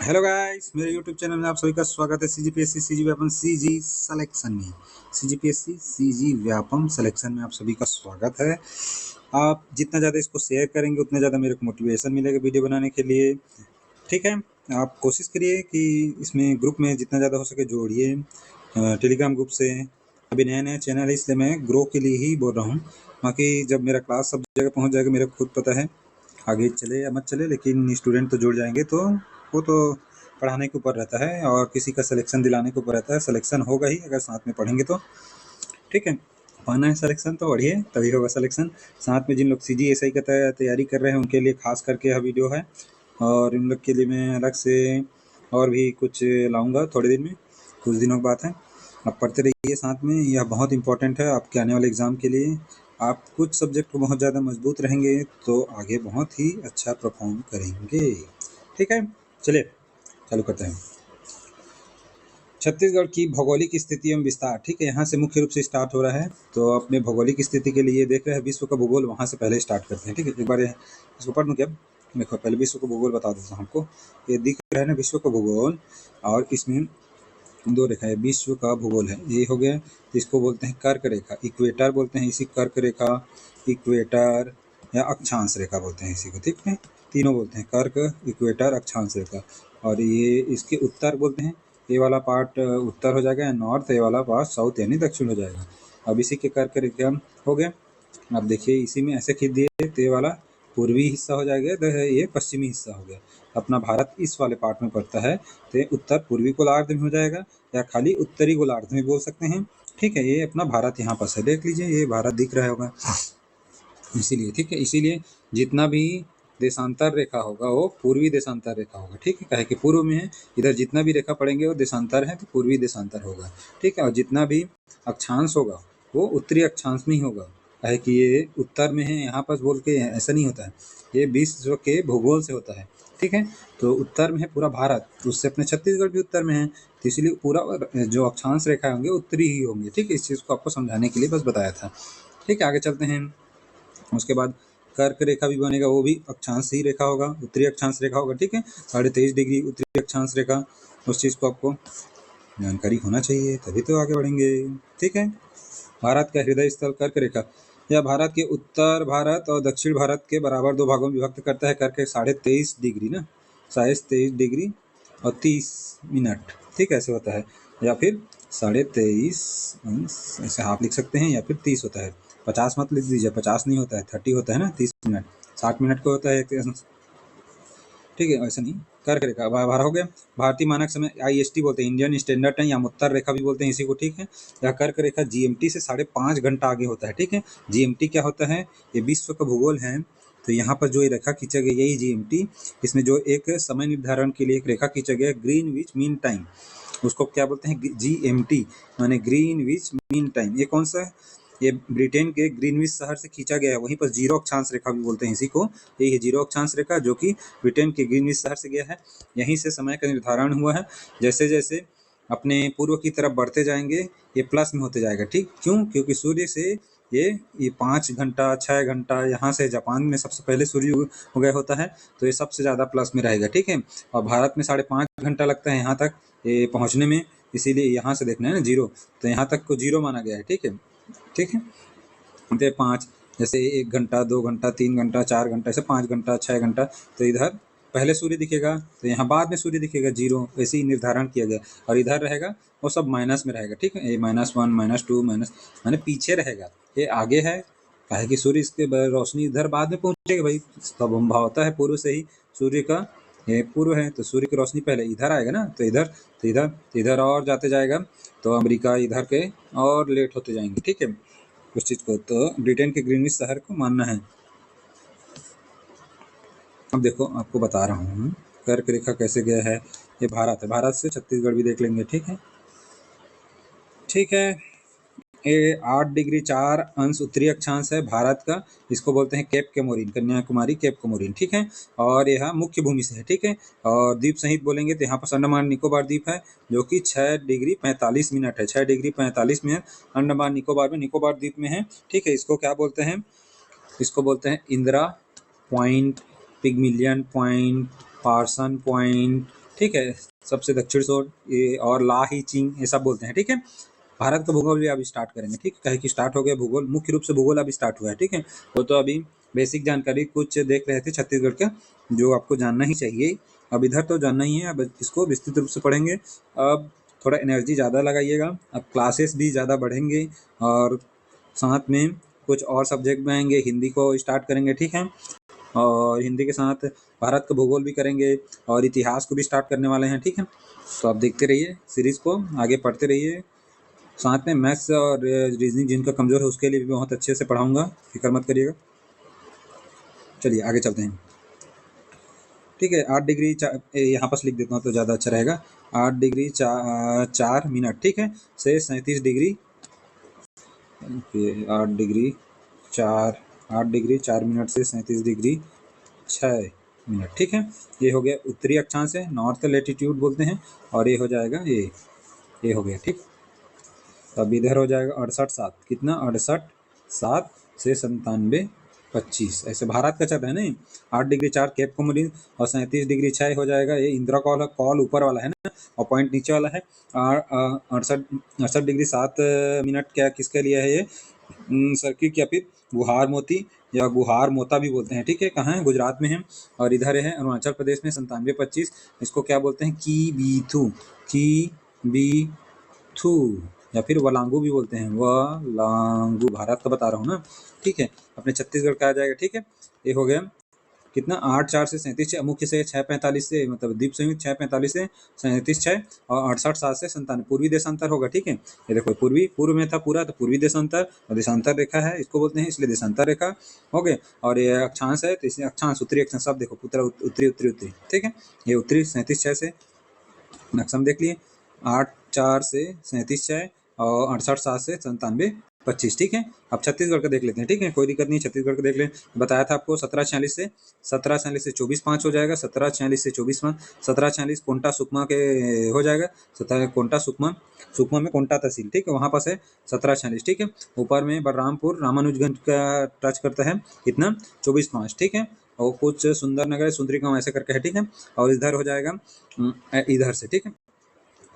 Hello guys, मेरे YouTube channel में आप सभी का स्वागत है। CGPSC CG Vyapam CG selection में सीजीपीएससी सीजी व्यापम सिलेक्शन में आप सभी का स्वागत है। आप जितना ज़्यादा इसको शेयर करेंगे उतना ज़्यादा मेरे को मोटिवेशन मिलेगा वीडियो बनाने के लिए। ठीक है, आप कोशिश करिए कि इसमें ग्रुप में जितना ज़्यादा हो सके जोड़िए, टेलीग्राम ग्रुप से। अभी नया नया चैनल है इसलिए मैं ग्रो के लिए ही बोल रहा हूँ। बाकी जब मेरा क्लास सब जगह पहुँच जाएगा मेरे को खुद पता है, आगे चले या मत चले, लेकिन स्टूडेंट तो जुड़ जाएंगे तो वो तो पढ़ाने के ऊपर रहता है और किसी का सिलेक्शन दिलाने के ऊपर रहता है। सिलेक्शन होगा ही अगर साथ में पढ़ेंगे तो। ठीक है, पाना है सिलेक्शन तो बढ़िए, तभी होगा सिलेक्शन। साथ में जिन लोग सीजी एसआई का तैयारी कर रहे हैं उनके लिए खास करके यह वीडियो है, और उन लोग के लिए मैं अलग से और भी कुछ लाऊंगा थोड़े दिन में, कुछ दिनों की बात है। आप पढ़ते रहिए साथ में, यह बहुत इंपॉर्टेंट है आपके आने वाले एग्ज़ाम के लिए। आप कुछ सब्जेक्ट को बहुत ज़्यादा मजबूत रहेंगे तो आगे बहुत ही अच्छा परफॉर्म करेंगे। ठीक है, चलिए चालू करते हैं। छत्तीसगढ़ की भौगोलिक स्थिति एवं विस्तार। ठीक है, यहाँ से मुख्य रूप से स्टार्ट हो रहा है, तो अपने भौगोलिक स्थिति के लिए देख रहे हैं विश्व का भूगोल, वहाँ से पहले स्टार्ट करते हैं। ठीक है, एक बार इसको पढ़ दूँ क्या? देखो, पहले विश्व का भूगोल बता देता हूँ आपको। ये दिख रहा है ना विश्व का भूगोल, और इसमें दो रेखा है। विश्व का भूगोल है, ये हो गया। तो इसको बोलते हैं कर्क रेखा, इक्वेटर बोलते हैं इसी कर्क रेखा, इक्वेटर या अक्षांश रेखा बोलते हैं इसी को। ठीक है, तीनों बोलते हैं, कर्क, इक्वेटर, अक्षांश रेखा। और ये इसके उत्तर बोलते हैं, ये वाला पार्ट उत्तर हो जाएगा नॉर्थ, ये वाला पार्ट साउथ यानी दक्षिण हो जाएगा। अब इसी के कर्क रेखा हो गया। अब देखिए इसी में ऐसे खींच दिए तो ये वाला पूर्वी हिस्सा हो जाएगा, तो ये पश्चिमी हिस्सा हो गया। अपना भारत इस वाले पार्ट में पड़ता है, तो ये उत्तर पूर्वी गोलार्ध में हो जाएगा, या खाली उत्तरी गोलार्ध में बोल सकते हैं। ठीक है, ये अपना भारत यहाँ पर है, देख लीजिए ये भारत दिख रहा होगा इसीलिए। ठीक है, इसीलिए जितना भी देशांतर रेखा होगा वो पूर्वी देशांतर रेखा होगा। ठीक है, कहे कि पूर्व में है, इधर जितना भी रेखा पड़ेंगे वो देशांतर है तो पूर्वी देशांतर होगा। ठीक है, और जितना भी अक्षांश होगा वो उत्तरी अक्षांश में ही होगा, कहे कि ये उत्तर में है यहाँ पर बोल के ऐसा नहीं होता है, ये विश्व के भूगोल से होता है। ठीक है, तो उत्तर में है पूरा भारत, उससे अपने छत्तीसगढ़ भी उत्तर में है, तो इसलिए पूरा जो अक्षांश रेखा होंगे उत्तरी ही होंगे। ठीक है, इस चीज़ को आपको समझाने के लिए बस बताया था। ठीक है, आगे चलते हैं। उसके बाद कर्क रेखा भी बनेगा, वो भी अक्षांश ही रेखा होगा, उत्तरी अक्षांश रेखा होगा। ठीक है, 23.5 डिग्री उत्तरी अक्षांश रेखा, उस चीज़ को आपको जानकारी होना चाहिए, तभी तो आगे बढ़ेंगे। ठीक है, भारत का हृदय स्थल कर्क रेखा, यह भारत के उत्तर भारत और दक्षिण भारत के बराबर दो भागों में विभक्त करता है। कर्क 23.5 डिग्री ना, 23.5 डिग्री और 30 मिनट। ठीक है, ऐसे होता है, या फिर 23.5 ऐसे आप लिख सकते हैं, या फिर 30 होता है। 50 मत लिख दीजिए, 50 नहीं होता है, 30 होता है ना, 30 मिनट, 60 मिनट को होता है। ठीक है, ऐसा नहीं। कर्क रेखा बारह हो गया। भारतीय मानक समय IST बोलते हैं, इंडियन स्टैंडर्ड टाइम, या उत्तर रेखा भी बोलते हैं इसी को। ठीक है, यह कर्क रेखा GMT से 5.5 घंटा आगे होता है। ठीक है, GMT क्या होता है? ये विश्व का भूगोल है, तो यहाँ पर जो ये रेखा खींचा गया यही GMT, इसमें जो एक समय निर्धारण के लिए एक रेखा खींचा गया ग्रीनविच मीन टाइम, उसको क्या बोलते हैं? GMT, माने ग्रीनविच मीन टाइम। ये कौन सा है? ये ब्रिटेन के ग्रीनविच शहर से खींचा गया है, वहीं पर जीरो अक्षांश रेखा भी बोलते हैं इसी को। यही है जीरो अक्षांश रेखा, जो कि ब्रिटेन के ग्रीनविच शहर से गया है, यहीं से समय का निर्धारण हुआ है। जैसे जैसे अपने पूर्व की तरफ बढ़ते जाएंगे ये प्लस में होते जाएगा। ठीक, क्यों? क्योंकि सूर्य से ये 5 घंटा 6 घंटा, यहाँ से जापान में सबसे पहले सूर्य उदय होता है, तो ये सबसे ज़्यादा प्लस में रहेगा। ठीक है, और भारत में 5.5 घंटा लगता है यहाँ तक ये पहुँचने में, इसीलिए यहाँ से देखना है ना जीरो, तो यहाँ तक को जीरो माना गया है। ठीक है, ठीक है, तो 5, जैसे 1 घंटा 2 घंटा 3 घंटा 4 घंटा, ऐसे 5 घंटा 6 घंटा, तो इधर पहले सूर्य दिखेगा तो यहाँ बाद में सूर्य दिखेगा जीरो, वैसे ही निर्धारण किया गया। और इधर रहेगा वो सब माइनस में रहेगा। ठीक है, ये -1 -2 माइनस, माने पीछे रहेगा, ये आगे है, काहे कि सूर्य इसके रोशनी इधर बाद में पहुँचेगा भाई, संभव होता है पूर्व से ही सूर्य का, ये पूर्व है तो सूर्य की रोशनी पहले इधर आएगा ना, तो इधर तो इधर तो इधर और जाते जाएगा, तो अमेरिका इधर के और लेट होते जाएंगे। ठीक है, उस चीज़ को तो ब्रिटेन के ग्रीनविच शहर को मानना है। अब देखो आपको बता रहा हूँ कर्क रेखा कैसे गया है। ये भारत है, भारत से छत्तीसगढ़ भी देख लेंगे। ठीक है, ठीक है, ये 8 डिग्री 4 अंश उत्तरी अक्षांश है भारत का, इसको बोलते हैं Cape Comorin, Kanyakumari Cape Comorin. ठीक है, और यह मुख्य भूमि से है। ठीक है, और द्वीप सहित बोलेंगे तो यहाँ पर अंडमान निकोबार द्वीप है, जो कि 6 डिग्री 45 मिनट है, 6 डिग्री 45 मिनट अंडमान निकोबार में, निकोबार द्वीप में है। ठीक है, इसको क्या बोलते हैं? इसको बोलते हैं Indira point, Pygmalion point, Parson point, ठीक है, सबसे दक्षिण छोर ये, और ला ही चिंग ये सब बोलते हैं। ठीक है, भारत का भूगोल भी अभी स्टार्ट करेंगे। ठीक है, कहे कि स्टार्ट हो गया भूगोल, मुख्य रूप से भूगोल अभी स्टार्ट हुआ है। ठीक है, वो तो अभी बेसिक जानकारी कुछ देख रहे थे छत्तीसगढ़ का, जो आपको जानना ही चाहिए। अब इधर तो जानना ही है, अब इसको विस्तृत रूप से पढ़ेंगे। अब थोड़ा एनर्जी ज़्यादा लगाइएगा, अब क्लासेस भी ज़्यादा बढ़ेंगे, और साथ में कुछ और सब्जेक्ट में आएंगे, हिंदी को स्टार्ट करेंगे। ठीक है, और हिंदी के साथ भारत का भूगोल भी करेंगे, और इतिहास को भी स्टार्ट करने वाले हैं। ठीक है, तो आप देखते रहिए सीरीज़ को, आगे पढ़ते रहिए। साथ में मैथ्स और रीजनिंग जिनका कमज़ोर है उसके लिए भी बहुत अच्छे से पढ़ाऊँगा, फिक्र मत करिएगा। चलिए आगे चलते हैं। ठीक है, 8 डिग्री यहाँ पर लिख देता हूँ तो ज़्यादा अच्छा रहेगा। 8 डिग्री 4 मिनट, ठीक है, से 37 डिग्री, 8 डिग्री 4 मिनट से 37 डिग्री 6 मिनट। ठीक है, ये हो गया उत्तरी अक्षांश है, नॉर्थ लेटीट्यूड बोलते हैं, और ये हो जाएगा ये हो गया। ठीक, तब इधर हो जाएगा 68/7, कितना 68/7 से 97/25, ऐसे भारत का चल रहा है नहीं। 8 डिग्री 4 केप कोमोरिन, और 37 डिग्री 6 हो जाएगा ये इंदिरा कॉल, कॉल ऊपर वाला है ना, और पॉइंट नीचे वाला है। 68 डिग्री 7 मिनट क्या किसके लिए है ये, सर्किट या फिर गुहार मोती या गुहार मोता भी बोलते हैं। ठीक है, कहाँ है, गुजरात में है। और इधर है अरुणाचल प्रदेश में 97/25, इसको क्या बोलते हैं, की बी थू, या फिर वलांगू भी बोलते हैं, वलांगू, भारत का बता रहा हूँ ना। ठीक है, अपने छत्तीसगढ़ का आ जाएगा। ठीक है, ये हो गया कितना, 8/4 से 37, मुख्य से 6:45 से, मतलब द्वीप संयुक्त 6:45 से 37/6, और 68/7 से 97, पूर्वी देशांतर होगा। ठीक है, ये देखो पूर्व में था पूरा, तो पूर्वी देशांतर, और देशांतर रेखा है इसको बोलते हैं, इसलिए देशांतर रेखा हो गए। और ये अक्षांश है, तो इसमें अक्षांश उत्तरी अक्षांश, सब देखो पूरा उत्तरी उत्तरी उत्तरी। ठीक है, ये उत्तरी 37/6 से नक्शा में देख लिए, 8/4 से 37/6, और 68/7 से 97/25। ठीक है, अब छत्तीसगढ़ का देख लेते हैं। ठीक है, कोई दिक्कत नहीं, छत्तीसगढ़ का देख लें। बताया था आपको 1746 से 24/5 हो जाएगा, 1746 से 24/5, 1746 कोंटा सुकमा के हो जाएगा, कोंटा सुकमा, सुकमा में कोंटा तहसील। ठीक है, वहाँ पास है 1746। ठीक है, ऊपर में बलरामपुर रामानुजगंज का टच करता है, कितना 24/5। ठीक है, और कुछ सुंदर नगर सुंदरी गाँव ऐसे करके है। ठीक है, और इधर हो जाएगा इधर से। ठीक है,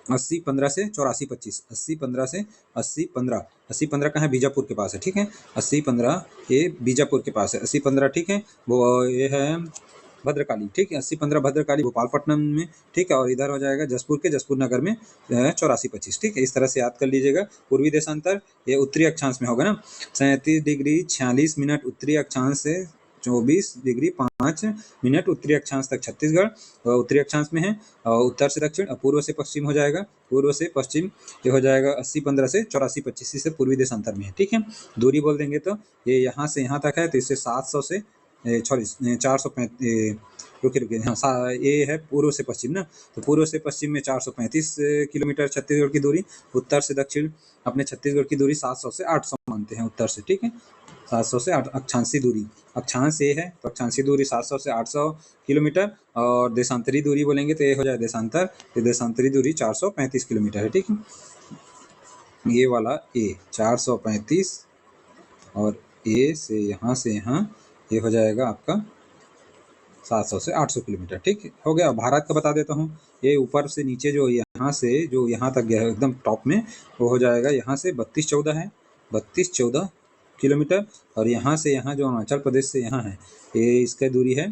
80/15 से 84/25, 80/15 से 80/15, 80/15 कहाँ है, बीजापुर के पास है। ठीक है, 80/15 ये बीजापुर के पास है, 80/15। ठीक है, वो ये है भद्रकाली। ठीक है, 80/15 भद्रकाली भोपालपट्टनम में। ठीक है, और इधर हो जाएगा जसपुर नगर में 84/25। ठीक है, इस तरह से याद कर लीजिएगा। पूर्वी देशांतर ये उत्तरी अक्षांश में होगा ना, 37 डिग्री 46 मिनट उत्तरी अक्षांश से 24 डिग्री 5 मिनट उत्तरी अक्षांश तक छत्तीसगढ़ उत्तरी अक्षांश में है, और उत्तर से दक्षिण, पूर्व से पश्चिम हो जाएगा, पूर्व से पश्चिम ये हो जाएगा 80/15 से 84/25 से पूर्वी देशांतर में है। ठीक है, दूरी बोल देंगे तो ये यहाँ से यहाँ तक है, तो इससे 700 से 435, रुकिए हाँ, ये है पूर्व से पश्चिम ना, तो पूर्व से पश्चिम में 435 किलोमीटर छत्तीसगढ़ की दूरी, उत्तर से दक्षिण अपने छत्तीसगढ़ की दूरी 700 से 800 मानते हैं उत्तर से। ठीक है, 700 से 8 अक्षांशी दूरी, अक्षांश ये है तो अक्षांशी दूरी 700 से 800 किलोमीटर, और देशांतरी दूरी बोलेंगे तो ये हो जाए देशांतर, तो देशांतरी दूरी 435 किलोमीटर है। ठीक है, ये वाला ए 435, और ए से यहाँ ये हो जाएगा आपका 700 से 800 किलोमीटर। ठीक हो गया। भारत का बता देता हूँ, ये ऊपर से नीचे जो यहाँ से जो यहाँ तक गया है एकदम टॉप में, वो हो जाएगा यहाँ से 32-14 है, 32-14 किलोमीटर, और यहाँ से यहाँ जो अरुणाचल प्रदेश से यहाँ है, ये इसका दूरी है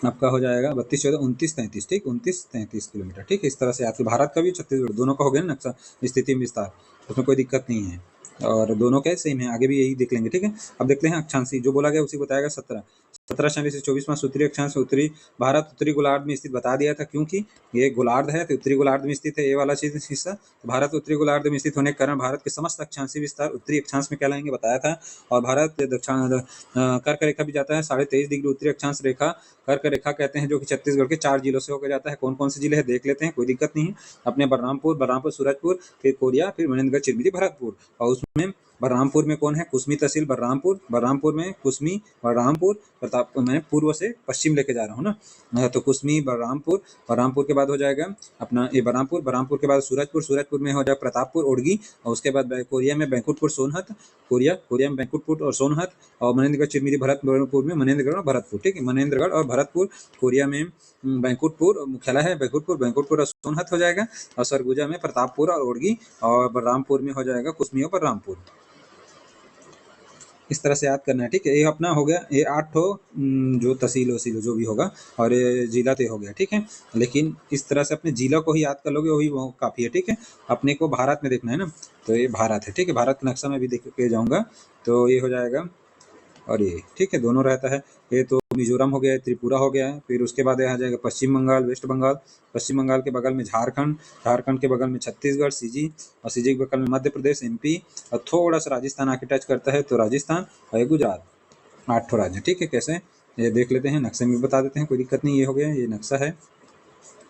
आपका हो जाएगा 32-14 29-33। ठीक, 29-33 किलोमीटर। ठीक है, इस तरह से आपके भारत का भी छत्तीसगढ़ दोनों का हो गया ना नक्शा, स्थिति में विस्तार, उसमें कोई दिक्कत नहीं है, और दोनों का सेम है, आगे भी यही देख लेंगे। ठीक है, अब देखते हैं अक्षांशी, जो बोला गया उसी बताएगा। 1746 से 24 उत्तरी अक्षांश, उत्तरी भारत उत्तरी गोलार्ध में स्थित बता दिया था, क्योंकि ये गोलार्ध है तो उत्तरी गोलार्ध में स्थित है, ये वाला चीज हिस्सा। तो भारत उत्तरी गोलार्ध में स्थित होने के कारण भारत के समस्त अक्षांशी विस्तार उत्तरी अक्षांश में कहलाएंगे, बताया था। और भारत दक्षिण कर्क रेखा भी जाता है 23.5 डिग्री उत्तरी अक्षांश रेखा, कर्क रेखा कहते हैं, जो कि छत्तीसगढ़ के 4 जिलों से होकर जाता है। कौन कौन से जिले हैं देख लेते हैं, कोई दिक्कत नहीं है। अपने बलरामपुर, सूरजपुर, फिर कोरिया, फिर मनेन्द्रगढ़, चिरमिरी, भरतपुर, और उसमें बलरामपुर में कौन है? कुसमी तहसील बलरामपुर, बलरामपुर में कुसमी, बलरामपुर, प्रताप, मैं पूर्व से पश्चिम लेके जा रहा हूँ ना, तो कुसमी बलरामपुर, बलरामपुर के बाद हो जाएगा अपना ये बलरामपुर, बलरामपुर के बाद सूरजपुर, सूरजपुर में हो जाएगा प्रतापपुर ओडगी, और उसके बाद कोरिया में बैंकुटपुर सोनहत, कोरिया, कोरिया में बैंकुटपुर और सोनहत, और मनेन्द्रगढ़ चिरमिरी भरतपुर में मनेन्द्रगढ़ और भरतपुर, ठीक है, मनेन्द्रगढ़ और भरतपुर, कोरिया में बैंकुटपुर मुख्यालय है, बैंकुटपुर, बैंकुटपुर और सोनहत हो जाएगा, और सरगुजा में प्रतापपुर और ओडगी, और बलरामपुर में हो जाएगा कुसमी और बलरामपुर। इस तरह से याद करना है, ठीक है। ये अपना हो गया, ये 8 ठो जो तहसील वसील जो भी होगा, और ये जिला तो हो गया, ठीक है। लेकिन इस तरह से अपने जिला को ही याद कर लोगे वही वो काफ़ी है, ठीक है। अपने को भारत में देखना है ना, तो ये भारत है, ठीक है। भारत का नक्शा में भी देख के जाऊँगा, तो ये हो जाएगा, और ये ठीक है, दोनों रहता है। ये तो मिजोरम हो गया, त्रिपुरा हो गया, फिर उसके बाद यहाँ जाएगा पश्चिम बंगाल, वेस्ट बंगाल, पश्चिम बंगाल के बगल में झारखंड, झारखंड के बगल में छत्तीसगढ़ सीजी, और सीजी के बगल में मध्य प्रदेश एमपी, और थोड़ा सा राजस्थान आके टच करता है तो राजस्थान, और ये गुजरात। 8 ठो राज्य, ठीक है। कैसे ये देख लेते हैं, नक्शे में बता देते हैं, कोई दिक्कत नहीं। ये हो गया, ये नक्शा है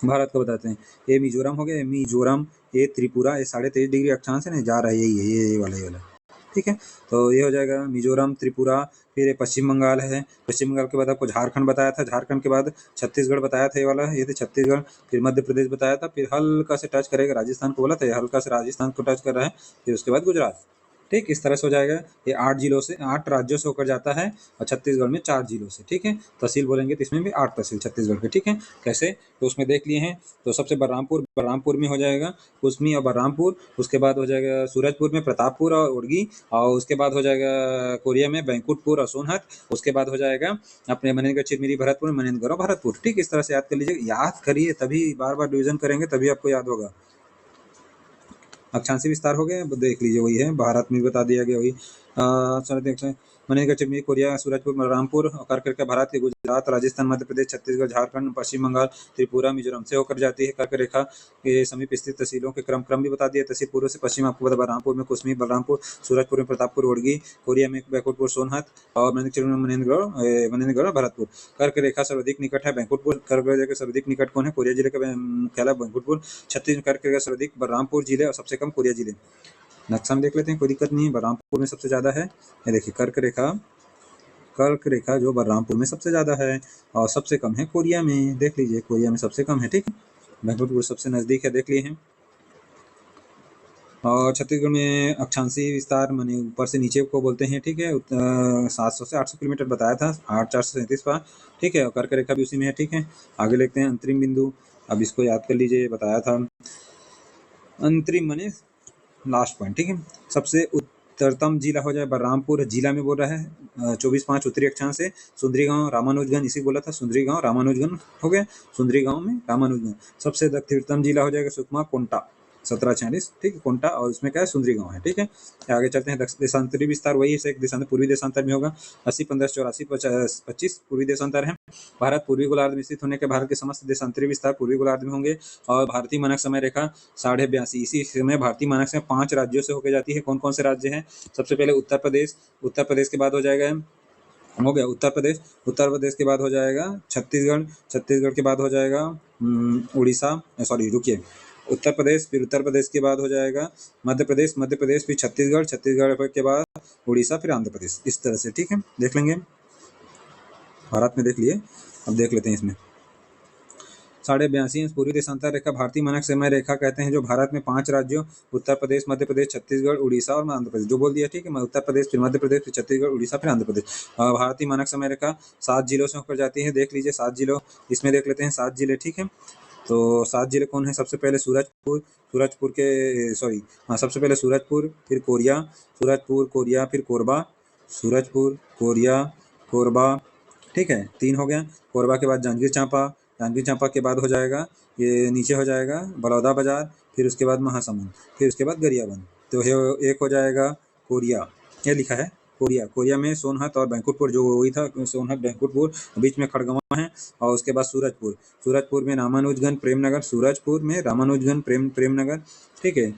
भारत का, बताते हैं। ये मिजोरम हो गया, ये मिजोरम, ये त्रिपुरा, ये 23.5 डिग्री अक्षांश है ना, जा रहा है, यही है, ये वाला, ठीक है। तो ये हो जाएगा मिजोरम, त्रिपुरा, फिर ये पश्चिम बंगाल है, पश्चिम बंगाल के बाद आपको झारखंड बताया था, झारखंड के बाद छत्तीसगढ़ बताया था, ये वाला ये थे छत्तीसगढ़, फिर मध्य प्रदेश बताया था, फिर हल्का से टच करेगा राजस्थान को बोला था, ये हल्का से राजस्थान को टच कर रहा है, फिर उसके बाद गुजरात, ठीक। इस तरह से हो जाएगा। ये 8 जिलों से, 8 राज्यों से होकर जाता है, और छत्तीसगढ़ में 4 जिलों से, ठीक है। तहसील बोलेंगे तो इसमें भी 8 तहसील छत्तीसगढ़ के, ठीक है। कैसे, तो उसमें देख लिए हैं। तो सबसे बलरामपुर, बलरामपुर में हो जाएगा कुसमी और बलरामपुर, उसके बाद हो जाएगा सूरजपुर में प्रतापपुर और ओडगी, और उसके बाद हो जाएगा कोरिया में बैंकुटपुर और सोनहत, उसके बाद हो जाएगा अपने मनेन्द्रगढ़ चिरमिरी भरतपुर, मनेन्द्रगढ़ और भरतपुर, ठीक। इस तरह से याद कर लीजिए, याद करिए, तभी बार बार डिवीजन करेंगे तभी आपको याद होगा। अक्षांशी विस्तार हो गया, देख लीजिए, वही है, भारत में बता दिया गया वही। मनेन्द्रगढ़ चिरमिरी कोरिया, सूरजपुर, बलरामपुर, कर करके भारत के गुजरात, राजस्थान, मध्य प्रदेश, छत्तीसगढ़, झारखंड, पश्चिम बंगाल, त्रिपुरा, मिजोरम से होकर जाती है। कर्क रेखा के समीप स्थित तहसीलों के क्रम भी बता दिया। तहसील पूर्व से पश्चिम आपको बता, बलरामपुर में कुसमी, बलरामपुर, सूरजपुर में प्रतापपुर ओडगी, कोरिया में बैंकुटपुर सोनहत, और मनेन्द्रगढ़ भरतपुर। कर्क रेखा सर्वाधिक निकट है बैंकुटपुर, कर्क रेखा के सर्वाधिक निकट कौन है? कोरिया जिले का मुख्यालय बैंकुटपुर। छत्तीसगढ़ कर्क रेखा सर्वाधिक बलरामपुर जिले और सबसे कम कोरिया जिले। नक्शा में देख लेते हैं, कोई दिक्कत नहीं है। बलरामपुर में सबसे ज़्यादा है, ये देखिए कर्क रेखा जो बलरामपुर में सबसे ज़्यादा है, और सबसे कम है कोरिया में, देख लीजिए, कोरिया में सबसे कम है, ठीक है। बैंकुटपुर सबसे नज़दीक है, देख लिए हैं। और छत्तीसगढ़ में अक्षांशी विस्तार माने ऊपर से नीचे को बोलते हैं, ठीक है। 700 से 800 किलोमीटर बताया था, 8,437 पार, ठीक है। और कर्क रेखा भी उसी में है, ठीक है। आगे लिखते हैं अंतरिम बिंदु, अब इसको याद कर लीजिए, बताया था। अंतरिम माने लास्ट पॉइंट, ठीक है। सबसे उत्तरतम जिला हो जाए बलरामपुर, जिला में बोल रहा है 24/5 उत्तरी अक्षांश से। सुंदरी गांव, रामानुजगंज, इसी बोला था, सुंदरी गांव, रामानुजगंज हो गया, सुंदरी गांव में रामानुजगंज। सबसे दक्षिणतम जिला हो जाएगा सुकमा, कोंटा, 1746, ठीक है, कोंटा, और उसमें क्या है, सुंदरी गांव है, ठीक है। आगे चलते हैं। देशांतरी विस्तार वही है, एक देशांतर पूर्वी देशांतर में होगा, 80, 15, 84, 25 पूर्वी देशांतर है। भारत पूर्वी गोलार्ध में स्थित होने के भारत के समस्त देशांतरी विस्तार पूर्वी गोलार्ध में होंगे। और भारतीय मानक समय रेखा 82.5, इसी समय भारतीय मानक समय 5 राज्यों से होकर जाती है। कौन कौन से राज्य हैं? सबसे पहले उत्तर प्रदेश, उत्तर प्रदेश के बाद हो जाएगा, हो गया उत्तर प्रदेश, उत्तर प्रदेश के बाद हो जाएगा छत्तीसगढ़, छत्तीसगढ़ के बाद हो जाएगा उड़ीसा, सॉरी रुकिए, उत्तर प्रदेश, फिर उत्तर प्रदेश के बाद हो जाएगा मध्य प्रदेश, मध्य प्रदेश फिर छत्तीसगढ़, छत्तीसगढ़ के बाद उड़ीसा, फिर आंध्र प्रदेश, इस तरह से, ठीक है। देख लेंगे, भारत में देख लिए, अब देख लेते हैं इसमें। 82.5 पूर्वी देशांतर रेखा भारतीय मानक समय रेखा कहते हैं, जो भारत में 5 राज्यों उत्तर प्रदेश, मध्य प्रदेश, छत्तीसगढ़, उड़ीसा और आंध्र प्रदेश, जो बोल दिया, ठीक है। उत्तर प्रदेश, फिर मध्य प्रदेश, फिर छत्तीसगढ़, उड़ीसा, फिर आंध्र प्रदेश। भारतीय मानक समय रेखा 7 जिलों से होकर जाती है, देख लीजिए 7 जिलों, इसमें देख लेते हैं 7 जिले, ठीक है। तो 7 जिले कौन है? सबसे पहले सूरजपुर, सूरजपुर के सॉरी हाँ, सबसे पहले सूरजपुर, फिर कोरिया, सूरजपुर, कोरिया, फिर कोरबा, सूरजपुर, कोरिया, कोरबा, ठीक है, 3 हो गया। कोरबा के बाद जांजगीर चांपा, जांजगीर चांपा के बाद हो जाएगा, ये नीचे हो जाएगा बलौदा बाजार, फिर उसके बाद महासमुंद, फिर उसके बाद गरियाबंद। तो ये एक हो जाएगा कोरिया, ये लिखा है कोरिया। कोरिया में सोनहत और बैंकुटपुर, जो वही था, सोनहत बैंकुटपुर, बीच में खड़गवां है, और उसके बाद सूरजपुर, सूरजपुर में रामानुजगंज, प्रेमनगर, सूरजपुर में रामानुजगंज, प्रेमनगर, ठीक है,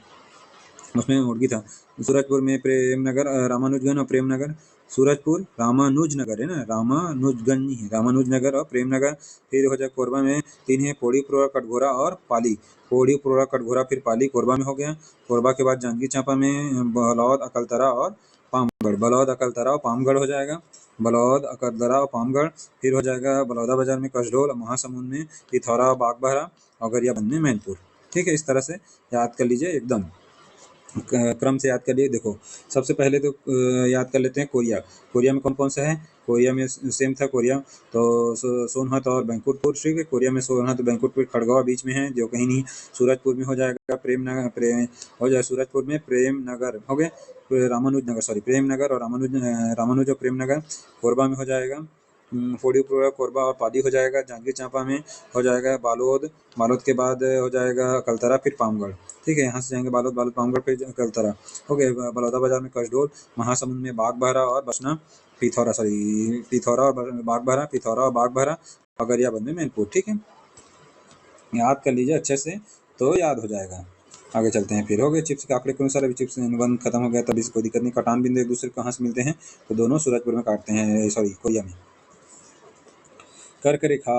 उसमें मुर्गी था। सूरजपुर में प्रेमनगर, रामानुजगंज और प्रेमनगर, सूरजपुर, रामानुजनगर है ना, रामानुजगंज नहीं है, रामानुजनगर और प्रेमनगर। फिर हो जाए कोरबा में 3 है, पौड़ी, पुरौरा, कटघोरा और पाली। पौड़ी, पुरौरा, कटघोरा फिर पाली कोरबा में हो गया। कोरबा के बाद जांजगीर चांपा में बलौद, अकलतरा और पामगढ़। बलौद, अकलतरा और पामगढ़ हो जाएगा। बलौद, अकलतरा और पामगढ़। फिर हो जाएगा बलौदा बाजार में कसडोल, महासमुंद में पिथौरा, बागबाहरा और गरियाबंद में मैनपुर। ठीक है, इस तरह से याद कर लीजिए, एकदम क्रम से याद कर लिए। देखो सबसे पहले तो याद कर लेते हैं कोरिया। कोरिया में कौन कौन सा है? कोरिया में सेम था कोरिया, तो सोनहत और बैंकुटपुर। ठीक है, कोरिया में सोनहत, बैंकुटपुर, खड़गवा बीच में है, जो कहीं नहीं। सूरजपुर में हो जाएगा प्रेम हो जाए, सूरजपुर में प्रेम नगर हो गए, रामानुज नगर, सॉरी प्रेम नगर और रामानुज और प्रेम नगर। कोरबा में हो जाएगा फोड़ी, कोरबा और पाली हो जाएगा। जांजगीर चांपा में हो जाएगा बालोद। बालोद के बाद हो जाएगा कलतरा, फिर पामगढ़। ठीक है, यहाँ से जाएंगे बालोद, बालोद पामगढ़, फिर कलतरा हो गए। बलौदा बाजार में कसडोल, महासमुंद में बागबाहरा और बसना, पिथौरा, सॉरी पिथौरा और बागबाहरा, पिथौरा और बागबाहरा और गरियाबंद में मैनपुर। ठीक है, याद कर लीजिए अच्छे से, तो याद हो जाएगा। आगे चलते हैं। फिर हो गए चिप्स के आंकड़े के अनुसार। अभी चिप्स अनुबंध खत्म हो गया, तब इसको कोई दिक्कत नहीं। कटान बिंदु एक दूसरे कहाँ से मिलते हैं? तो दोनों सूरजपुर में काटते हैं, सॉरी कोरिया में। कर्क रेखा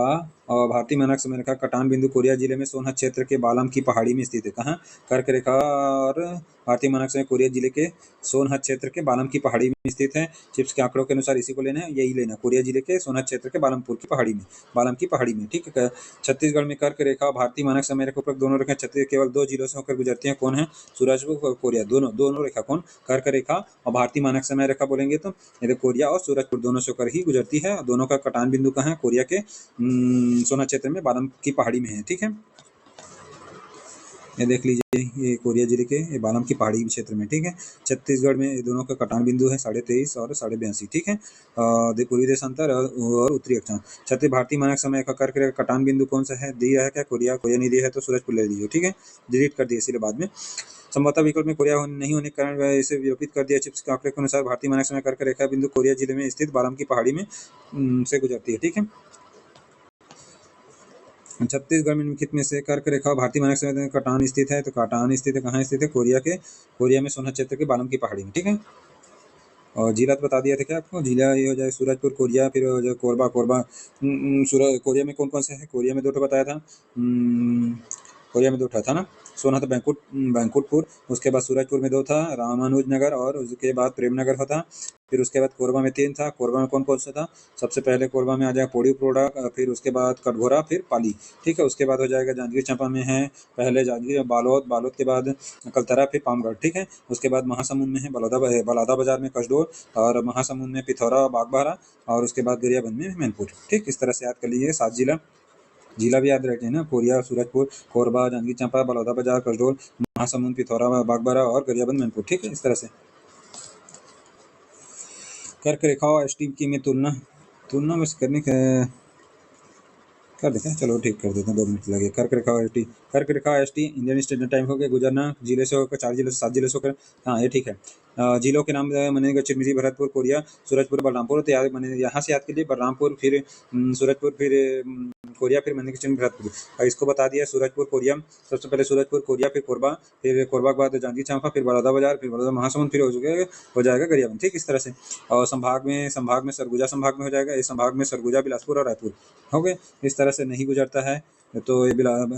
और भारतीय मानक समय रेखा कटान बिंदु कोरिया जिले में सोनहत क्षेत्र के बालम की पहाड़ी में स्थित है। कहाँ? कर्क रेखा और भारतीय मानक समय कोरिया जिले के सोनहत क्षेत्र के बालम की पहाड़ी में स्थित है। चिप्स के आंकड़ों के अनुसार इसी को लेना है, यही लेना, कोरिया जिले के सोनहत क्षेत्र के बालमपुर की पहाड़ी में, बालम की पहाड़ी में। ठीक है, छत्तीसगढ़ में कर्क रेखा और भारतीय मानक समय रेखा उपलब्ध दोनों रेखा छत्तीसगढ़ केवल 2 जिलों से होकर गुजरती हैं। कौन है? सूरजपुर, कोरिया, दोनों रेखा कौन? कर्क रेखा और भारतीय मानक समय रेखा बोलेंगे तो ये कोरिया और सूरजपुर दोनों से होकर ही गुजरती है। दोनों का कटान बिंदु कहाँ है? कोरिया के सोनहत क्षेत्र में बालम की पहाड़ी में है। ठीक है, ये देख लीजिए, ये कोरिया जिले के ये बालम की पहाड़ी क्षेत्र में। ठीक है, छत्तीसगढ़ में ये दोनों का कटान बिंदु है 23.5 और 82.5। ठीक है, पूर्वी देशांतर और उत्तरी अक्षांश। छत्तीस भारतीय मानक समय का कर्क रेखा कटान बिंदु कौन सा है? दिया है क्या? कोरिया नहीं दिया है तो सूरजपुर ले लीजिए। ठीक है, डिलीट कर दिए इसलिए बाद में। संभवतः विकल्प में कोरिया नहीं होने के कारण वह इसे विलोपित कर दिया। चिप्स के आंकड़े के अनुसार भारतीय मानक समय कर्क रेखा बिंदु कोरिया जिले में स्थित बालम की पहाड़ी में से गुजरती है। ठीक है, छत्तीसगढ़ में निम्नलिखित में से कर्क रेखा भारतीय मानक समय में कटान स्थित है। तो कटान स्थित है कहाँ स्थित है? कोरिया में सोनहत क्षेत्र के बालम की पहाड़ी में। ठीक है, और जिला तो बता दिया था क्या आपको? जिला ये हो जाए सूरजपुर, कोरिया, फिर हो जाए कोरबा। कोरिया में कौन कौन से है? कोरिया में 2 बताया था, कोरिया में 2 था ना, सोनहत, बैंकुटपुर। उसके बाद सूरजपुर में 2 था, रामानुजनगर, और उसके बाद प्रेमनगर था। फिर उसके बाद कोरबा में 3 था। कोरबा में कौन कौन सा था? सबसे पहले कोरबा में आ जाएगा पौड़ी, पुरौरा, फिर उसके बाद कटघोरा, फिर पाली। ठीक है, उसके बाद हो जाएगा जांजगीर चांपा में है, पहले जांजगीर, बालोद के बाद कलतरा, फिर पामगढ़। ठीक है, उसके बाद महासमुंद में है बलौदा बाजार में कसडोल, और महासमुंद में पिथौरा, बागबाहरा, और उसके बाद गरियाबंद में मैनपुर। ठीक, इस तरह से याद कर लीजिए। 7 जिला भी याद रखें ना, कोरिया, सूरजपुर, कोरबा, जांजगीर चांपा, बलौदा बाजार, कसडोल, महासमुंद, पिथौरा, बागबाहरा और गरियाबंद, मैनपुर। ठीक है, इस तरह से। कर्क रेखा और एसटी की में तुलना बस करने का कर देते हैं, चलो ठीक कर देते हैं, 2 मिनट लगे। कर्क रेखा एसटी इंडियन स्टैंडर्ड टाइम हो गया। गुजरना जिले से होकर 4 जिलों से 7 जिलों से होकर, हाँ ये ठीक है। जिलों के नाम मनेगा चिरमिरी, भरतपुर, कोरिया, सूरजपुर, बलरामपुर। तो याद मैंने यहाँ से याद कीजिए, बलरामपुर, फिर सूरजपुर, फिर कोरिया, फिर मनेगा चिरमिरी, भरतपुर। और इसको बता दिया सूरजपुर, कोरिया। सबसे पहले सूरजपुर, कोरिया, फिर कोरबा, फिर कोरबा के बाद जांजगीर चांपा, फिर बलौदा बाजार, फिर बलौदा महासमुंद, फिर हो जाएगा गरियाबंद। ठीक, इस तरह से। और संभाग में सरगुजा संभाग में हो जाएगा। इस संभाग में सरगुजा, बिलासपुर और रायपुर हो गए। इस तरह से नहीं गुजरता है तो ये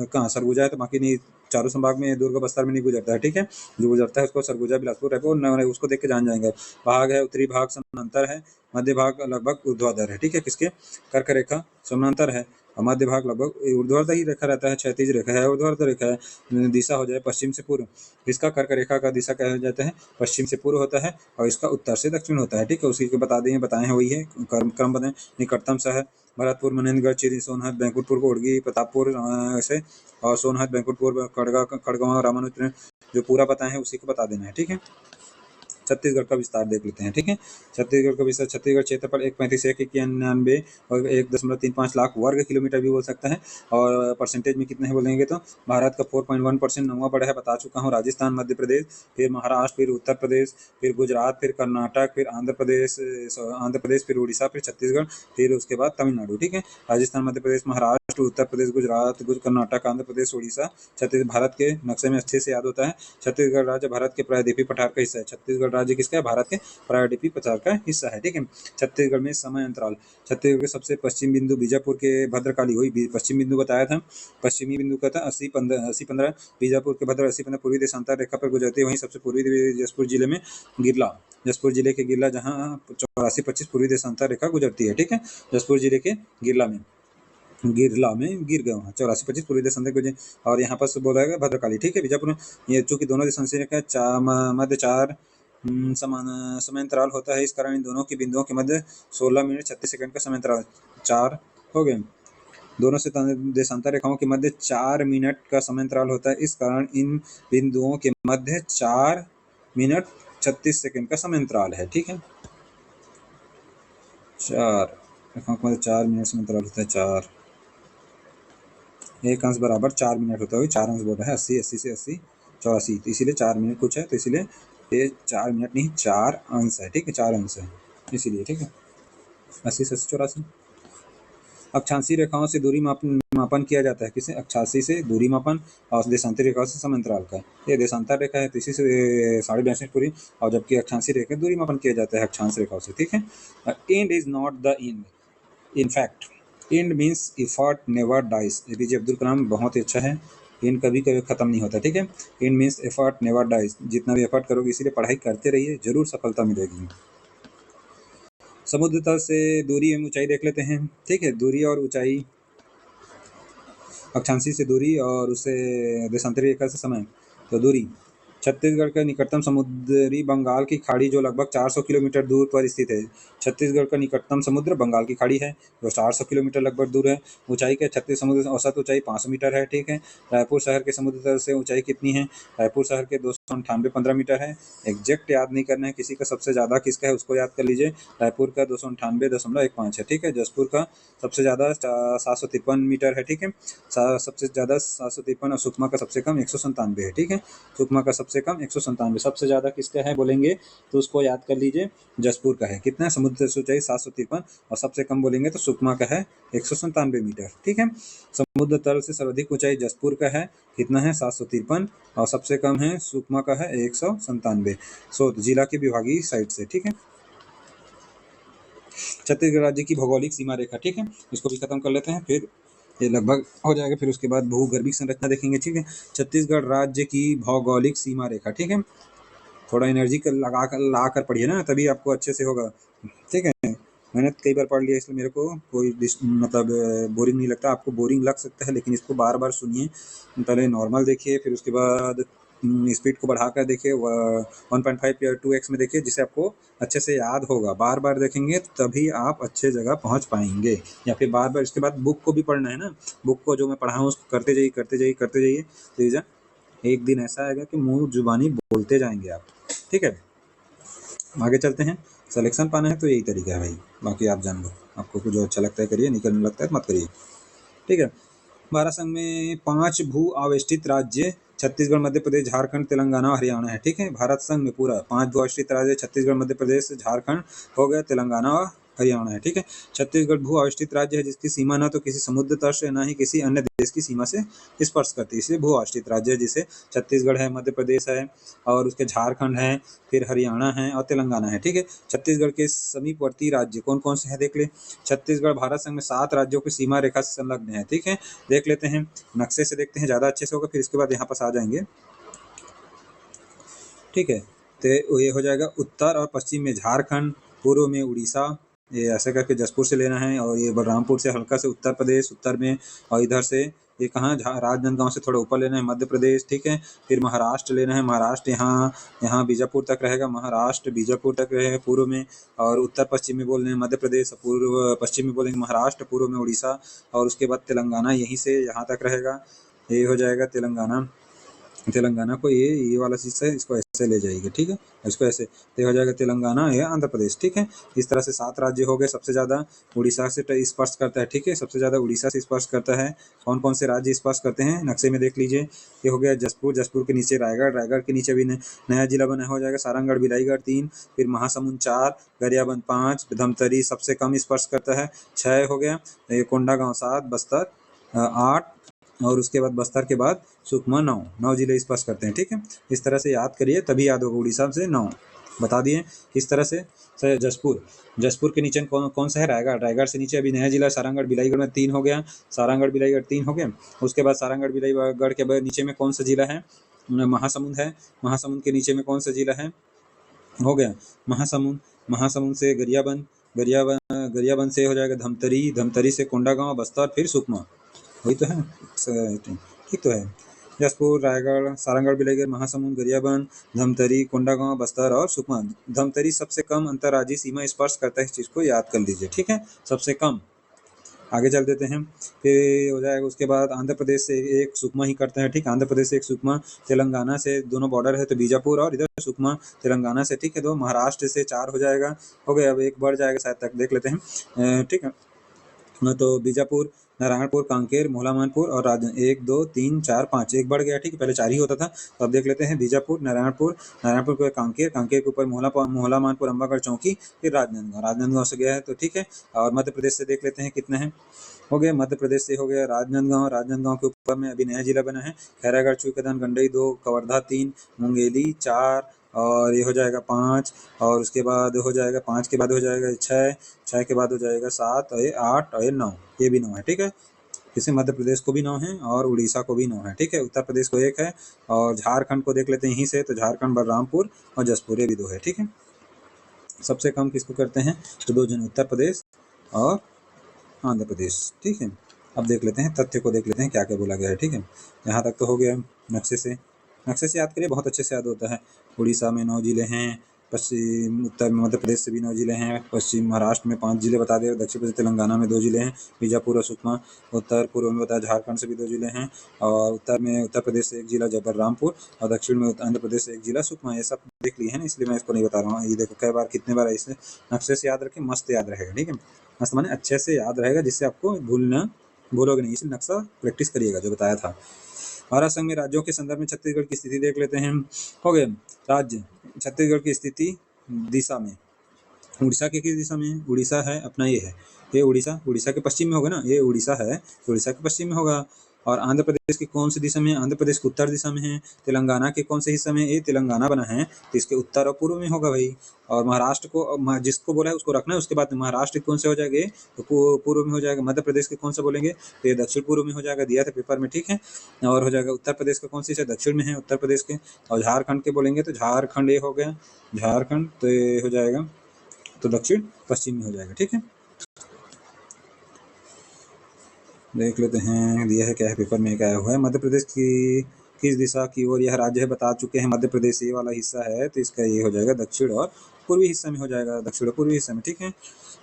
कहाँ सरगुजा है, तो बाकी नहीं, चारों संभाग में दुर्ग बस्तर में नहीं गुजरता है। ठीक है, जो गुजरता है उसको सरगुजा, बिलासपुर, रायपुर, उसको देख के जान जाएंगे। भाग है, उत्तरी भाग समानांतर है, मध्य भाग लगभग ऊर्ध्वाधर है। ठीक है, किसके? कर्क रेखा समानांतर है और मध्य भाग लगभग ऊर्ध्वाधर ही रेखा रहता है, क्षैतिज रेखा है, ऊर्ध्वाधर रेखा है। दिशा हो जाए पश्चिम से पूर्व। इसका कर्क रेखा का दिशा क्या हो जाता है? पश्चिम से पूर्व होता है, और इसका उत्तर से दक्षिण होता है। ठीक है, उसी के बताए हैं, वही है, क्रम बताएं। निकटतम शहर भरतपुर, मनेन्द्रगढ़, चिरी, सोनहत, बैंकुटपुर, कोड़गी, प्रतापपुर ऐसे, और सोनहत, बैंकुटपुर, खड़गवां, रामानुजगंज, जो पूरा बताए हैं उसी को बता देना है। ठीक है, छत्तीसगढ़ का विस्तार देख लेते हैं। ठीक है, छत्तीसगढ़ का विस्तार, छत्तीसगढ़ क्षेत्रफल 135,191 और 1.35 लाख वर्ग किलोमीटर भी बोल सकता है। और परसेंटेज में कितने हैं बोलेंगे तो भारत का 4.1% 9वां बड़ा है, बता चुका हूँ। राजस्थान, मध्य प्रदेश, फिर महाराष्ट्र, फिर उत्तर प्रदेश, फिर गुजरात, फिर कर्नाटक, फिर आंध्र प्रदेश, फिर उड़ीसा, फिर छत्तीसगढ़, फिर उसके बाद तमिलनाडु। ठीक है, राजस्थान, मध्य प्रदेश, महाराष्ट्र, महाराष्ट्र, उत्तर प्रदेश, गुजरात, कर्नाटक, आंध्र प्रदेश, उड़ीसा, छत्तीसगढ़। भारत के नक्शे में अच्छे से याद होता है। छत्तीसगढ़ राज्य भारत के प्रायद्वीपीय पठार का हिस्सा है। छत्तीसगढ़ राज्य किसका है? भारत के प्रायद्वीपीय पठार का हिस्सा है, ठीक है। छत्तीसगढ़ में समय अंतराल, छत्तीसगढ़ के सबसे पश्चिम बिंदु बीजापुर के भद्रकाली, वही पश्चिम बिंदु बताया था, पश्चिमी बिंदु का था 80-15 बीजापुर के भद्र 80-15 पूर्वी देशांतर रेखा पर गुजरती है। वहीं सबसे पूर्वी जसपुर जिले में गिरला, जसपुर जिले के गिरला जहां 84-25 पूर्वी देशांतर रेखा गुजरती है, ठीक है। जसपुर जिले के गिरला में गिर गए वहाँ 84-25 पूर्वी देशांतर गुजर। और यहाँ पर बोला है भद्रकाली, ठीक है। बीजापुर में ये चूंकि दोनों देशांतर रेखा मध्य 4 समान समयांतराल होता है, इस कारण इन दोनों के बिंदुओं के मध्य 16 मिनट 36 सेकंड का समयांतराल 4 हो गए। दोनों से देशांतर रेखाओं के मध्य 4 मिनट का समयांतराल होता है, इस कारण इन बिंदुओं के मध्य 4 मिनट 36 सेकंड का समयांतराल है, ठीक है। 4 रेखाओं के मध्य 4 मिनट समयांतराल होता है, 4 एक अंश बराबर 4 मिनट होता है, 4 अंश बोल रहा है 80 से 80 84, तो इसीलिए 4 मिनट कुछ है, तो इसीलिए ये 4 मिनट नहीं 4 अंश है, ठीक है। 4 अंश है इसीलिए, ठीक है। 80 से 84। अक्षांशीय रेखाओं से दूरी मापन किया जाता है, किसे? अक्षांशीय से दूरी मापन और देशांतर रेखाओं से समांतराल का। ये देशांतर रेखा है तो इसी से 62.5 पूरी, और जबकि अक्षांशीय रेखा दूरी मापन किया जाता है अक्षांश रेखाओं से, ठीक है। End is not the end, in fact end means effort never dies. APJ Abdul Kalam बहुत ही अच्छा है। एंड कभी कभी खत्म नहीं होता, ठीक है। And means effort never dies, जितना भी एफर्ट करोगे, इसीलिए पढ़ाई करते रहिए, जरूर सफलता मिलेगी। समुद्र तल से दूरी एवं ऊंचाई देख लेते हैं, ठीक है। दूरी और ऊंचाई, अक्षांशीय से दूरी और उससे देशांतरी रेखा से समय। तो दूरी, छत्तीसगढ़ का निकटतम समुद्री बंगाल की खाड़ी जो लगभग 400 किलोमीटर दूर पर स्थित है। छत्तीसगढ़ का निकटतम समुद्र बंगाल की खाड़ी है जो 400 किलोमीटर लगभग दूर है। ऊंचाई के छत्तीस समुद्र से औसत ऊंचाई 500 मीटर है, ठीक है। रायपुर शहर के समुद्र तल से ऊंचाई कितनी है? रायपुर शहर के 298 मीटर है। एग्जैक्ट याद नहीं करना है, किसी का सबसे ज़्यादा किसका है उसको याद कर लीजिए। रायपुर का 298.15 है, ठीक है। जसपुर का सबसे ज़्यादा 753 मीटर है, ठीक है। सबसे ज़्यादा 753, और सुकमा का सबसे कम 197 है, ठीक है। सुकमा का सबसे कम 197, सबसे ज़्यादा किसका है बोलेंगे तो उसको याद कर लीजिए, जसपुर का है। कितना है? समुद्र से ऊंचाई 753, और सबसे कम बोलेंगे तो सुकमा का है 197 मीटर, ठीक है। समुद्र तल से सर्वाधिक ऊंचाई जसपुर का है, कितना है? 753, और सबसे कम है सुकमा का है 197। सो जिला के विभागीय साइड से, ठीक है। छत्तीसगढ़ राज्य की भौगोलिक सीमा रेखा, ठीक है। इसको भी खत्म कर लेते हैं, फिर ये लगभग हो जाएगा। फिर उसके बाद भूगर्भिक संरचना देखेंगे, ठीक है। छत्तीसगढ़ राज्य की भौगोलिक सीमा रेखा, ठीक है। थोड़ा एनर्जी ला कर पढ़िए ना, तभी आपको अच्छे से होगा, ठीक है। मैंने कई बार पढ़ लिया, इसलिए मेरे को कोई मतलब बोरिंग नहीं लगता। आपको बोरिंग लग सकता है, लेकिन इसको बार बार सुनिए। पहले नॉर्मल देखिए, फिर उसके बाद स्पीड को बढ़ाकर देखिए, 1.5 या 2x में देखिए, जिससे आपको अच्छे से याद होगा। बार बार देखेंगे तभी आप अच्छे जगह पहुंच पाएंगे। या फिर बार बार इसके बाद बुक को भी पढ़ना है ना, बुक को जो मैं पढ़ा हूँ उसको करते जाइए करते जाइए करते जाइए, तो एक दिन ऐसा आएगा कि मुंह जुबानी बोलते जाएंगे आप, ठीक है। आगे चलते हैं। सिलेक्शन पाना है तो यही तरीका है भाई, बाकी आप जान लो। आपको कुछ जो अच्छा लगता है करिए, नहीं करने लगता है मत करिए, ठीक है। भारत संघ में 5 भू आवेष्टित राज्य छत्तीसगढ़, मध्य प्रदेश, झारखंड, तेलंगाना, हरियाणा है, ठीक है। भारत संघ में पूरा 5 भू आवेष्टित राज्य छत्तीसगढ़, मध्य प्रदेश, झारखंड हो गया, तेलंगाना और हरियाणा है, ठीक है। छत्तीसगढ़ भू आवेष्टित राज्य है जिसकी सीमा न तो किसी समुद्र तट से न ही किसी अन्य देश की सीमा से स्पर्श करती है, इसलिए भू आवेष्टित राज्य है। जिसे छत्तीसगढ़ है, मध्य प्रदेश है, और उसके झारखंड है, फिर हरियाणा है और तेलंगाना है, ठीक है। छत्तीसगढ़ के समीपवर्ती राज्य कौन कौन से हैं देख ले। छत्तीसगढ़ भारत संघ में 7 राज्यों की सीमा रेखा से संलग्न है, ठीक है। देख लेते हैं, नक्शे से देखते हैं, ज़्यादा अच्छे से होगा, फिर इसके बाद यहाँ पास आ जाएंगे, ठीक है। तो ये हो जाएगा उत्तर और पश्चिम में झारखंड, पूर्व में उड़ीसा, ये ऐसे करके जसपुर से लेना है, और ये बलरामपुर से हल्का से उत्तर प्रदेश उत्तर में, और इधर से ये कहाँ राजनांदगांव से थोड़ा ऊपर लेना है मध्य प्रदेश, ठीक है। फिर महाराष्ट्र लेना है, महाराष्ट्र यहाँ बीजापुर तक रहेगा, महाराष्ट्र बीजापुर तक रहेगा पूर्व में, और उत्तर पश्चिम में बोल रहे हैं मध्य प्रदेश, पूर्व पश्चिम में बोलेंगे महाराष्ट्र, पूर्व में उड़ीसा, और उसके बाद तेलंगाना यहीं से यहाँ तक रहेगा। ये हो जाएगा तेलंगाना। तेलंगाना को ये वाला चीज़ है, इसको ऐसे ले जाएगी, ठीक है। इसको ऐसे तो हो जाएगा तेलंगाना या आंध्र प्रदेश, ठीक है। इस तरह से 7 राज्य हो गए। सबसे ज़्यादा उड़ीसा से स्पर्श करता है, ठीक है। सबसे ज़्यादा उड़ीसा से स्पर्श करता है। कौन कौन से राज्य स्पर्श करते हैं नक्शे में देख लीजिए। ये हो गया जसपुर, जसपुर के नीचे रायगढ़, रायगढ़ के नीचे भी नया जिला बना हो जाएगा सारंगढ़, बिलाईगढ़ 3, फिर महासमुंद 4, गरियाबंद 5, धमतरी सबसे कम स्पर्श करता है 6 हो गया। ये कोंडागांव 7, बस्तर 8 और उसके बाद बस्तर के बाद सुकमा 9 जिले स्पर्श करते हैं। ठीक है, इस तरह से याद करिए तभी याद होगा। उड़ीसा से 9 बता दिए। किस तरह से सर? जसपुर के नीचे कौन सा है? रायगढ़ से नीचे अभी नया जिला सारंगढ़ बिलाईगढ़ में 3 हो गया। सारंगढ़ बिलाईगढ़ 3 हो गया। उसके बाद सारंगढ़ बिलाईगढ़ के नीचे में कौन सा जिला है? महासमुंद है। महासमुंद के नीचे में कौन सा जिला है? हो गया महासमुंद से गरियाबंद से हो जाएगा धमतरी से कोंडागांव, बस्तर, फिर सुकमा। वही तो है, ठीक तो है। जसपुर, रायगढ़, सारंगढ़ बिलाईगढ़, महासमुंद, गरियाबंद, धमतरी, कोंडागांव, बस्तर और सुकमा। धमतरी सबसे कम अंतर्राज्यीय सीमा स्पर्श करता है, इस चीज़ को याद कर लीजिए। ठीक है, सबसे कम। आगे चल देते हैं, फिर हो जाएगा। उसके बाद आंध्र प्रदेश से एक सुकमा ही करते हैं। ठीक है, आंध्र प्रदेश से एक सुकमा, तेलंगाना से दोनों बॉर्डर है तो बीजापुर, और इधर सुकमा तेलंगाना से। ठीक है, 2 महाराष्ट्र से 4 हो जाएगा। हो गया, अब एक बढ़ जाएगा शायद तक, देख लेते हैं। ठीक है, तो बीजापुर, नारायणपुर, कांकेर, मोहलामानपुर और 1 2 3 4 5 एक बढ़ गया। ठीक है, पहले 4 ही होता था, तो अब देख लेते हैं। बीजापुर, नारायणपुर के ऊपर कांकेर के ऊपर मोहलामानपुर, अंबागढ़ चौकी, फिर राजनांदगांव से गया है। तो ठीक है, और मध्य प्रदेश से देख लेते हैं कितने हैं। हो गया, मध्य प्रदेश से हो गया राजनांदगांव के ऊपर में अभी नया जिला बना है। खैरागढ़, चूकेदान, गंडई 2, कवर्धा 3, मुंगेली 4, और ये हो जाएगा 5, और उसके बाद हो जाएगा 5 के बाद हो जाएगा 6 के बाद हो जाएगा 7 और ये 8 और ये 9, ये भी 9 है। ठीक है, इसे मध्य प्रदेश को भी 9 है और उड़ीसा को भी 9 है। ठीक है, उत्तर प्रदेश को 1 है, और झारखंड को देख लेते हैं यहीं से, तो झारखंड, बलरामपुर और जसपुर, ये भी 2 है। ठीक है, सबसे कम किसको करते हैं? तो 2 जन, उत्तर प्रदेश और आंध्र प्रदेश। ठीक है, अब देख लेते हैं तथ्य को, देख लेते हैं क्या क्या बोला गया है। ठीक है, यहाँ तक तो हो गया। नक्शे से याद करिए, बहुत अच्छे से याद होता है। उड़ीसा में 9 जिले हैं, पश्चिम उत्तर में मध्य प्रदेश से भी 9 जिले हैं, पश्चिम महाराष्ट्र में 5 जिले बता दिए, दक्षिण प्रदेश तेलंगाना में 2 जिले हैं, बीजापुर और सुकमा। उत्तर पूर्व में बताया झारखंड से भी 2 जिले हैं, और उत्तर में उत्तर प्रदेश से 1 जिला बलरामपुर, और दक्षिण में आंध्र प्रदेश से 1 जिला सुकमा। ये सब देख लिए हैं ना, इसलिए मैं इसको नहीं बता रहा हूँ। ये देखो कई बार, कितने बार इसे नक्शे से याद रखें, मस्त याद रहेगा। ठीक है, मस्त माने अच्छे से याद रहेगा, जिससे आपको भूलोगे नहीं, इसलिए नक्शा प्रैक्टिस करिएगा जो बताया था। भारत संघ में राज्यों के संदर्भ में छत्तीसगढ़ की स्थिति देख लेते हैं। हो गए राज्य। छत्तीसगढ़ की स्थिति दिशा में, उड़ीसा के किस दिशा में है? उड़ीसा है अपना, ये उड़ीसा के पश्चिम में होगा ना, ये उड़ीसा है, उड़ीसा के पश्चिम में होगा। और आंध्र प्रदेश की कौन सी दिशा में है? आंध्र प्रदेश के उत्तर दिशा में है। तेलंगाना के कौन से हिस्से में? ये तेलंगाना बना है, तो इसके उत्तर और पूर्व में होगा भाई। और महाराष्ट्र को, जिसको बोला है उसको रखना है। उसके बाद महाराष्ट्र कौन से हो जाएंगे? तो पूर्व में हो जाएगा। मध्य प्रदेश के कौन सा बोलेंगे? तो ये दक्षिण पूर्व में हो जाएगा, दिया था पेपर में। ठीक है, और हो जाएगा उत्तर प्रदेश का कौन सी है? दक्षिण में है उत्तर प्रदेश के। और झारखंड के बोलेंगे तो झारखंड ये हो गया, झारखंड तो ये हो जाएगा, तो दक्षिण पश्चिम में हो जाएगा। ठीक है, देख लेते हैं दिया है क्या है पेपर में, क्या हुआ है। मध्य प्रदेश की किस दिशा की ओर यह राज्य है? बता चुके हैं, मध्य प्रदेश ये वाला हिस्सा है, तो इसका ये हो जाएगा दक्षिण और पूर्वी हिस्सा में हो जाएगा, दक्षिण और पूर्वी हिस्सा में। ठीक है,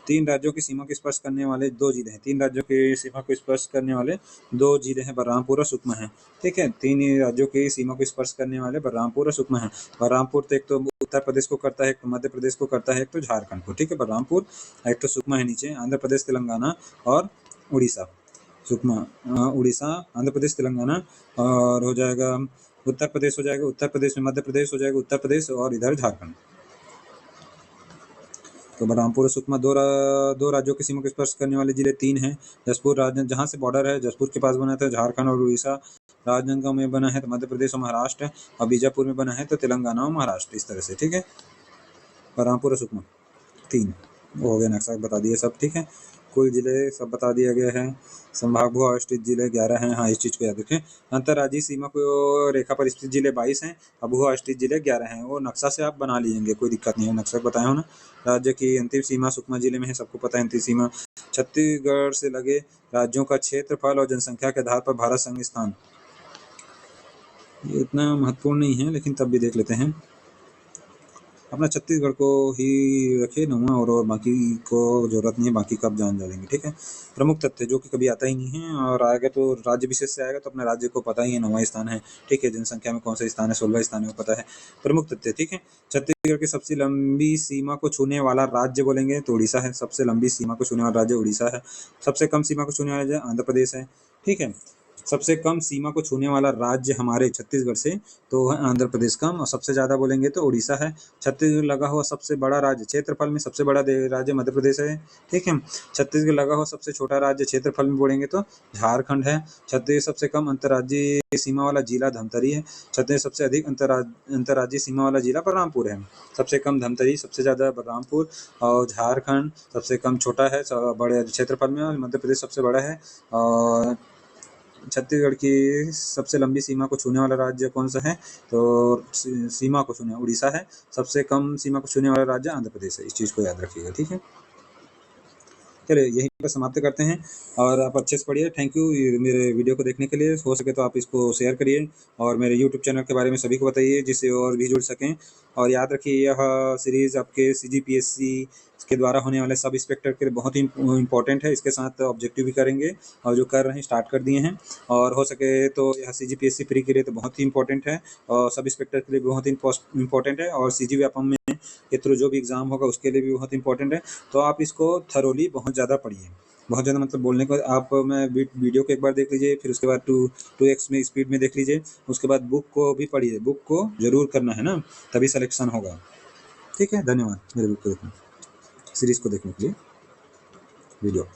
3 राज्यों की सीमा को स्पर्श करने वाले 2 जिले हैं। 3 राज्यों की सीमा को स्पर्श करने वाले 2 जिले हैं, बलरामपुर और सुकमा है। ठीक है, 3 राज्यों की सीमा को स्पर्श करने वाले बलरामपुर और सुकमा है। बलरामपुर तो एक तो उत्तर प्रदेश को करता है, एक तो मध्य प्रदेश को करता है, एक तो झारखंड को। ठीक है, बलरामपुर, एक तो सुकमा है नीचे, आंध्र प्रदेश, तेलंगाना और उड़ीसा। सुकमा उड़ीसा, आंध्र प्रदेश, तेलंगाना, और हो जाएगा उत्तर प्रदेश, हो जाएगा उत्तर प्रदेश में मध्य प्रदेश हो जाएगा, उत्तर प्रदेश, और इधर झारखंड। तो बलरामपुर और सुकमा दो राज्यों की सीमा को स्पर्श करने वाले जिले 3 हैं। जसपुर राजनांदगांव, जहाँ से बॉर्डर है, जसपुर के पास बना था झारखंड और उड़ीसा। राजनांदगांव में बना है तो मध्य प्रदेश और महाराष्ट्र, और बीजापुर में बना है तो तेलंगाना और महाराष्ट्र, इस तरह से। ठीक है, बलरामपुर और सुकमा 3 हो गया, नक्शा बता दिए सब। ठीक है, कुल जिले सब बता दिया गया है। संभाग भू अवस्थित जिले 11 हैं। हाँ, इस चीज़ को याद रखें। अंतर्राज्यीय सीमा को रेखा पर स्थित जिले 22 हैं, और भू अवस्थित जिले 11 हैं। वो नक्शा से आप बना लीजिएंगे, कोई दिक्कत नहीं है, नक्शा बताया हो ना। राज्य की अंतिम सीमा सुकमा जिले में है, सबको पता है अंतिम सीमा। छत्तीसगढ़ से लगे राज्यों का क्षेत्रफल और जनसंख्या के आधार पर भारत संघ स्थान, ये इतना महत्वपूर्ण नहीं है, लेकिन तब भी देख लेते हैं। अपना छत्तीसगढ़ को ही रखे 9वां, और बाकी को जरूरत नहीं है, बाकी कब जान जाएंगे। ठीक है, प्रमुख तथ्य जो कि कभी आता ही नहीं है, और आएगा तो राज्य विशेष से आएगा, तो अपने राज्य को पता ही है 9वां स्थान है। ठीक है, जनसंख्या में कौन सा स्थान है? 16वां स्थान है, वो पता है। प्रमुख तथ्य, ठीक है। छत्तीसगढ़ की सबसे लंबी सीमा को छूने वाला राज्य बोलेंगे तो उड़ीसा है, सबसे लंबी सीमा को छूने वाला राज्य उड़ीसा है। सबसे कम सीमा को छूने वाला राज्य आंध्र प्रदेश है। ठीक है, सबसे कम सीमा को छूने वाला राज्य हमारे छत्तीसगढ़ से तो है आंध्र प्रदेश कम, और सबसे ज़्यादा बोलेंगे तो उड़ीसा है। छत्तीसगढ़ लगा हुआ सबसे बड़ा राज्य क्षेत्रफल में सबसे बड़ा राज्य मध्य प्रदेश है, ठीक है। छत्तीसगढ़ लगा हुआ सबसे छोटा राज्य क्षेत्रफल में बोलेंगे तो झारखंड है। छत्तीसगढ़ सबसे कम अंतर्राज्यीय सीमा वाला जिला धमतरी है। छत्तीसगढ़ सबसे अधिक अंतर्राज्यीय सीमा वाला जिला बलरामपुर है। सबसे कम धमतरी, सबसे ज़्यादा बलरामपुर, और झारखंड सबसे कम छोटा है बड़े क्षेत्रफल में, और मध्य प्रदेश सबसे बड़ा है। और छत्तीसगढ़ की सबसे लंबी सीमा को छूने वाला राज्य कौन सा है, तो सीमा को छूने उड़ीसा है। सबसे कम सीमा को छूने वाला राज्य आंध्र प्रदेश है। इस चीज़ को याद रखिएगा, ठीक है। चलिए यहीं पर समाप्त करते हैं, और आप अच्छे से पढ़िए। थैंक यू मेरे वीडियो को देखने के लिए। हो सके तो आप इसको शेयर करिए, और मेरे यूट्यूब चैनल के बारे में सभी को बताइए, जिससे और भी जुड़ सकें। और याद रखिए यह सीरीज़ आपके CGPSC के द्वारा होने वाले सब इंस्पेक्टर के लिए बहुत ही इंपॉर्टेंट है। इसके साथ ऑब्जेक्टिव भी करेंगे, और जो कर रहे हैं स्टार्ट कर दिए हैं। और हो सके तो यह CGPSC प्री के लिए तो बहुत ही इंपॉर्टेंट है, और सब इंस्पेक्टर के लिए बहुत ही इंपॉर्टेंट है, और CG व्यापम में के थ्रू जो भी एग्ज़ाम होगा उसके लिए भी बहुत इंपॉर्टेंट है। तो आप इसको थरोली बहुत ज़्यादा पढ़िए, बहुत ज़्यादा मतलब बोलने को आप मैं वीडियो को एक बार देख लीजिए, फिर उसके बाद 2x में स्पीड में देख लीजिए, उसके बाद बुक को भी पढ़िए। बुक को ज़रूर करना है ना, तभी सिलेक्शन होगा, ठीक है। धन्यवाद मेरे बुक को देखने, सीरीज़ को देखने के लिए, वीडियो।